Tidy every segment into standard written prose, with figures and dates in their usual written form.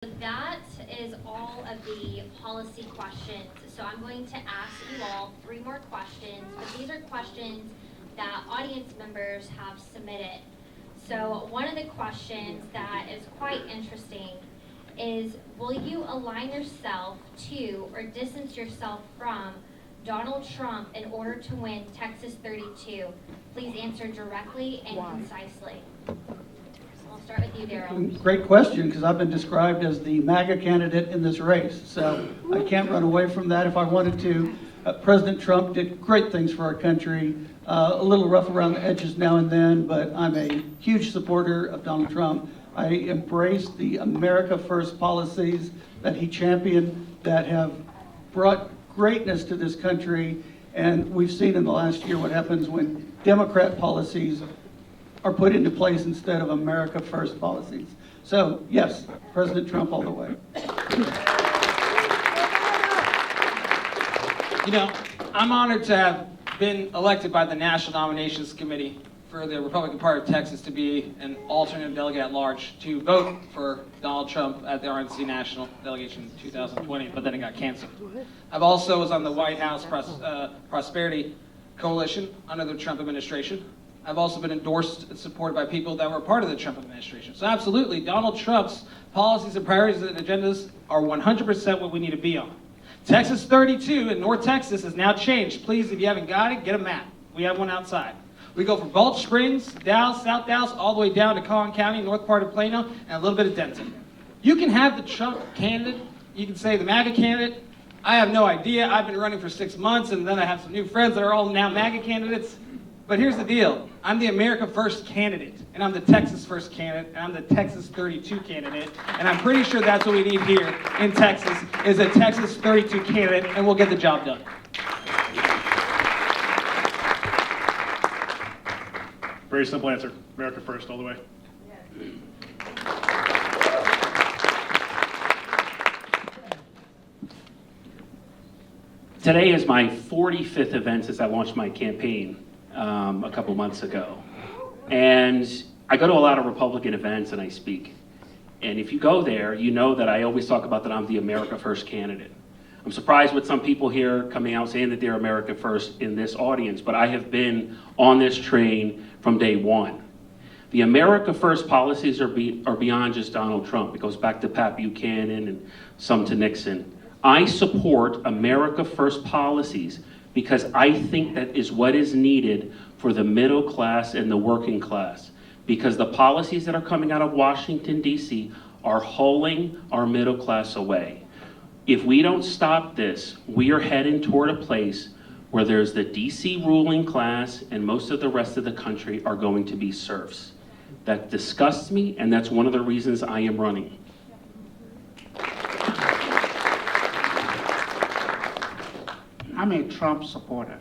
That is all of the policy questions. So I'm going to ask you all 3 more questions, but these are questions that audience members have submitted. So one of the questions that is quite interesting is, will you align yourself to or distance yourself from Donald Trump in order to win Texas 32? Please answer directly and concisely. I'll start with you, Darrell. Great question, because I've been described as the MAGA candidate in this race, so I can't run away from that if I wanted to. President Trump did great things for our country, a little rough around the edges now and then, but I'm a huge supporter of Donald Trump. I embrace the America First policies that he championed that have brought greatness to this country, and we've seen in the last year what happens when Democrat policies are put into place instead of America First policies. So, yes, President Trump all the way. You know, I'm honored to have been elected by the National Nominations Committee for the Republican Party of Texas to be an alternative delegate at large to vote for Donald Trump at the RNC National Delegation in 2020, but then it got canceled. I've also was on the White House Prosperity Coalition under the Trump administration. I've also been endorsed and supported by people that were part of the Trump administration. So absolutely, Donald Trump's policies and priorities and agendas are 100% what we need to be on. Texas 32 in North Texas has now changed. Please, if you haven't got it, get a map. We have one outside. We go from Gulch Springs, Dallas, South Dallas, all the way down to Collin County, north part of Plano, and a little bit of Denton. You can have the Trump candidate. You can say the MAGA candidate. I have no idea. I've been running for 6 months, and then I have some new friends that are all now MAGA candidates. But here's the deal. I'm the America First candidate, and I'm the Texas First candidate, and I'm the Texas 32 candidate, and I'm pretty sure that's what we need here in Texas, is a Texas 32 candidate, and we'll get the job done. Very simple answer. America First all the way. Today is my 45th event since I launched my campaign a couple months ago. And I go to a lot of Republican events and I speak. And if you go there, you know that I always talk about that I'm the America First candidate. I'm surprised with some people here coming out saying that they're America First in this audience, but I have been on this train from day one. The America First policies are beyond just Donald Trump. It goes back to Pat Buchanan and some to Nixon. I support America First policies because I think that is what is needed for the middle class and the working class. Because the policies that are coming out of Washington, D.C. are hauling our middle class away. If we don't stop this, we are heading toward a place where there's the D.C. ruling class and most of the rest of the country are going to be serfs. That disgusts me, and that's one of the reasons I am running. I'm a Trump supporter.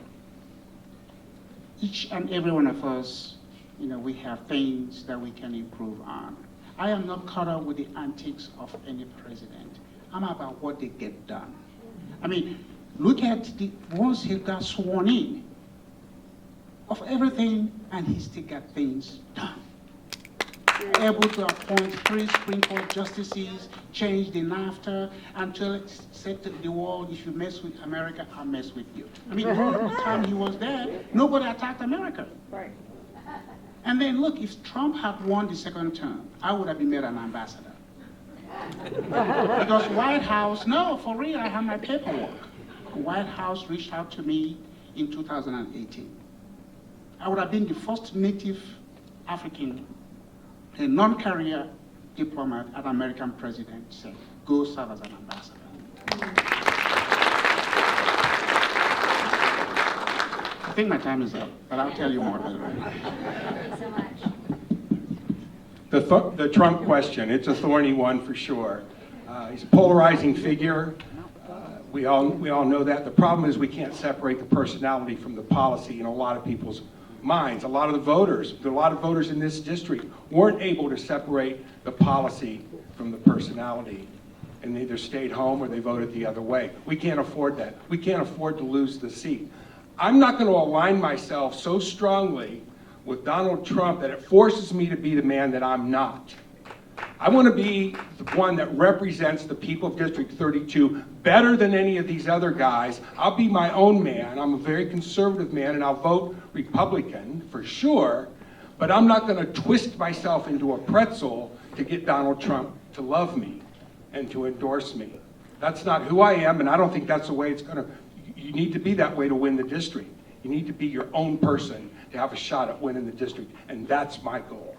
Each and every one of us, we have things that we can improve on. I am not caught up with the antics of any president. I'm about what they get done. I mean, look at once he got sworn in, of everything, and he still got things done. Able to appoint 3 Supreme Court justices, change the NAFTA, until said to the world, if you mess with America, I'll mess with you. I mean, all the time he was there, nobody attacked America. Right. And then look, if Trump had won the second term, I would have been made an ambassador. Because White House, no, for real, I have my paperwork. White House reached out to me in 2018. I would have been the first native African, a non-career diplomat, an American president said, go serve as an ambassador. I think my time is up, but I'll tell you more later. Thank you so much. The Trump question, it's a thorny one for sure. He's a polarizing figure. We all know that. The problem is we can't separate the personality from the policy in a lot of people's minds. A lot of voters in this district weren't able to separate the policy from the personality, and they either stayed home or they voted the other way. We can't afford that. We can't afford to lose the seat. I'm not going to align myself so strongly with Donald Trump that it forces me to be the man that I'm not. I want to be the one that represents the people of District 32 better than any of these other guys. I'll be my own man. I'm a very conservative man, and I'll vote Republican for sure, but I'm not going to twist myself into a pretzel to get Donald Trump to love me and to endorse me. That's not who I am, and I don't think that's the way it's going to. You need to be that way to win the district. You need to be your own person to have a shot at winning the district, and that's my goal.